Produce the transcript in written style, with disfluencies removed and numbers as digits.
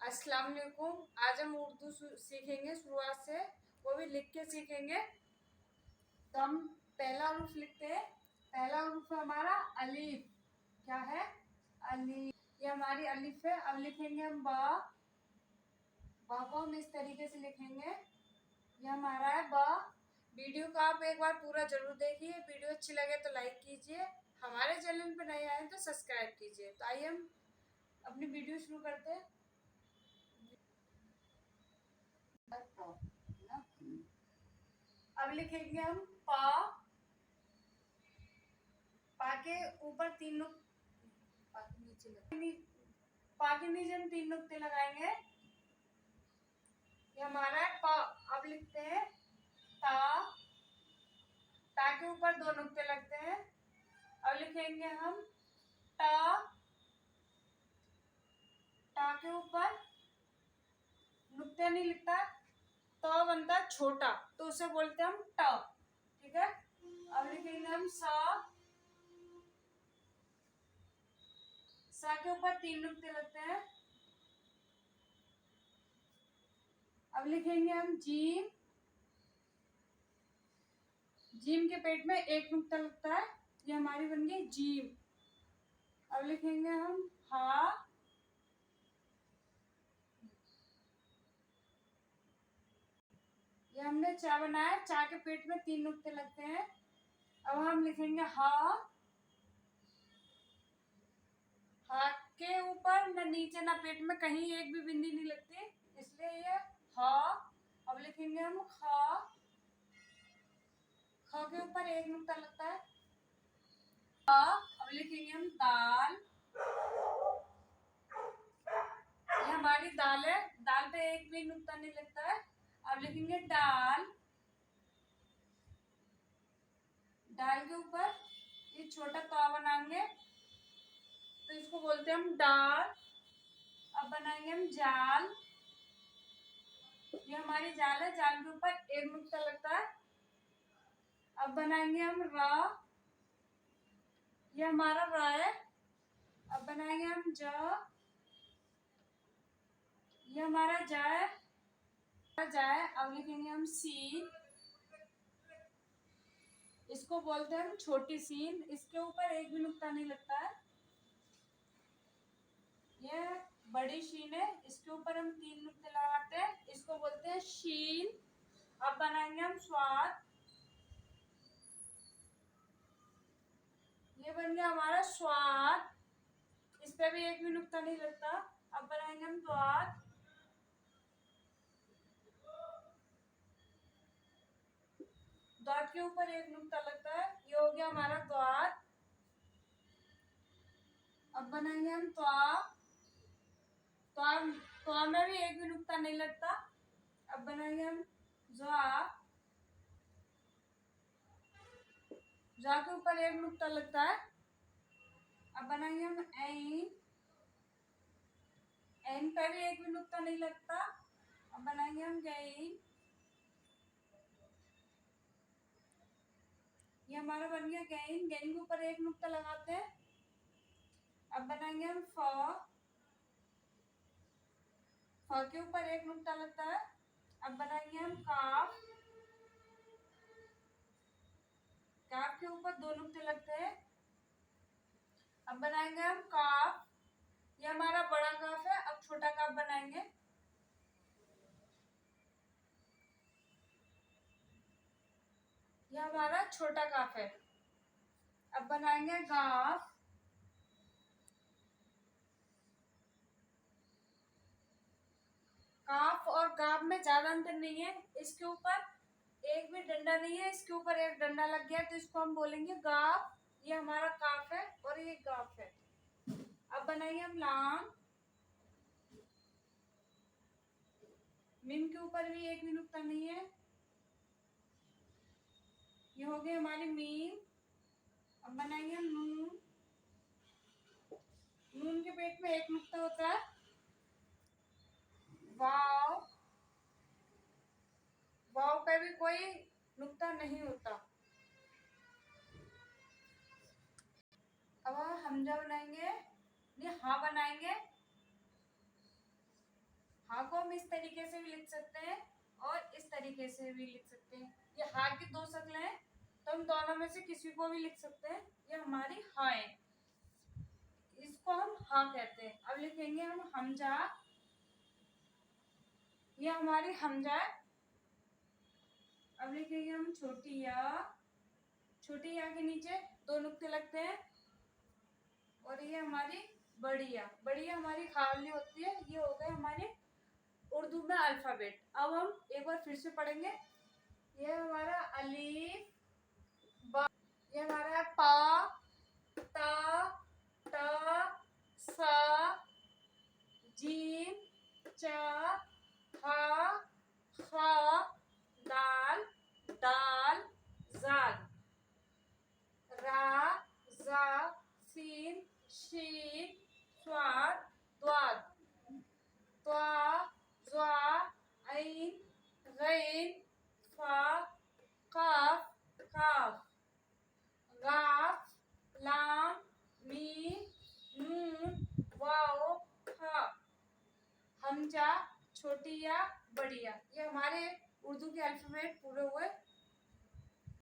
अस्सलाम वालेकुम। आज हम उर्दू सीखेंगे शुरुआत से, वो भी लिख के सीखेंगे। तो हम पहला हरूफ लिखते हैं। पहला हरूफ है हमारा अलीफ। क्या है? अलीफ। ये हमारी अलीफ है। अब लिखेंगे हम बा। बा को हम इस तरीके से लिखेंगे। ये हमारा है बा। वीडियो को आप एक बार पूरा जरूर देखिए। वीडियो अच्छी लगे तो लाइक कीजिए। हमारे चैनल पर नए आए तो सब्सक्राइब कीजिए। तो आइए हम अपनी वीडियो शुरू करते हैं। अब लिखेंगे हम पा। पा के ऊपर तीन पा के नीचे हम तीन नुक्ते लगाएंगे। ये हमारा है पा। अब लिखते हैं ता। ता के ऊपर दो नुक्ते लगते हैं। अब लिखेंगे हम टा। टा के ऊपर नुक्ते नहीं लिखता, तो बनता है छोटा, तो उसे बोलते हैं हम टा। ठीक है। अब लिखेंगे हम सा। सा के ऊपर तीन नुक्ते लगते हैं। अब लिखेंगे हम जीम। जीम के पेट में एक नुक्ता लगता है। ये हमारी बन गई जीम। अब लिखेंगे हम हा। ये हमने चा बनाया। चा के पेट में तीन नुक्ते लगते हैं। अब हम लिखेंगे हा। हा के ऊपर न नीचे ना पेट में कहीं एक भी बिंदी नहीं लगती, इसलिए ये हा। अब लिखेंगे हम खा। ख के ऊपर एक नुक्ता लगता है। अब लिखेंगे हम दाल। ये हमारी दाल है। दाल पे एक भी नुक्ता नहीं लगता है। अब लिखेंगे डाल। डाल के ऊपर ये छोटा तवा बनाएंगे, तो इसको बोलते हैं हम डाल। अब बनाएंगे हम जाल। ये हमारी जाल है। जाल के ऊपर एक नुक्ता लगता है। अब बनाएंगे हम रा। ये हमारा रा है। अब बनाएंगे हम जा। ये हमारा जा है। जा है। अब लिखेंगे हम सीन। इसको बोलते हैं हम छोटी सीन। इसके ऊपर एक भी नुक्ता नहीं लगता है। ये बड़ी शीन है। इसके ऊपर हम तीन नुक्ते लगाते हैं। इसको बोलते हैं शीन। अब बनाएंगे हम स्वाद। ये बन गया हमारा स्वाद। इस पे भी एक भी नुक्ता नहीं लगता। अब बनाएंगे हम द्वाद। द्वाद के ऊपर एक नुक्ता लगता है। ये हो गया हमारा द्वाद। अब बनाएंगे हम त्वा। त्वा में भी एक भी नुक्ता नहीं लगता। अब बनाएंगे हम ज्वा। ज्वा के ऊपर एक नुक्ता लगता है। अब बनाएंगे हम ऐन। ऐन पे भी एक भी नुक्ता नहीं लगता। अब बनाएंगे हम गैन। ये हमारा बन गया गैन। गैन के ऊपर एक नुक्ता लगाते हैं। अब बनाएंगे हम फ। फ के ऊपर एक नुक्ता लगता है। अब बनाएंगे हम काफ। काफ के ऊपर दो नुक्ते लगते हैं। अब बनाएंगे हम काफ। ये हमारा बड़ा काफ है। अब छोटा काफ बनाएंगे। ये हमारा छोटा काफ है। अब बनाएंगे गाफ। काफ और गाफ में ज्यादा अंतर नहीं है। इसके ऊपर एक भी डंडा नहीं है। इसके ऊपर एक डंडा लग गया तो इसको हम बोलेंगे गाफ। ये हमारा काफ है और ये गाफ है। अब बनाएंगे हम लाम। मीम के ऊपर भी एक भी नुक्ता नहीं है। ये हो गई हमारी मीम। अब बनाएंगे हम नून। नून के पेट में एक नुक्ता होता है। वाव। वाव पे भी कोई नुक्ता नहीं होता। अब हम हमजा बनाएंगे। ये हाँ बनाएंगे। को हम इस तरीके से भी लिख सकते हैं और इस तरीके से भी लिख सकते हैं। ये हा की दो शक्लें हैं, तो हम दोनों में से किसी को भी लिख सकते हैं। ये हमारी हा है, इसको हम हा कहते हैं। अब लिखेंगे हम हमजा, ये हमारी हमजा है। अब लिखेंगे हम छोटी या, छोटी या के नीचे दो नुक्ते लगते हैं, और ये हमारी बड़ी या, बड़ी या हमारी खाली होती है। ये हो गए हमारे उर्दू में अल्फाबेट। अब हम एक बार फिर से पढ़ेंगे। ये हमारा अलीफ, बा, ये हमारा पा, ता, ता, सा, जीम, चा, हा, खा, दाल, दाल, जाल, रा, जा, सीन, शीन, स्वाद, द्वाद, त्वा, ज़्वा, ऐन, गैन, फा, काफ, काफ, गाफ, लाम, मीम, नून, वाओ, हा। हमजा, छोटी या, बड़ी या, ये हमारे उर्दू के अल्फाबेट पूरे हुए।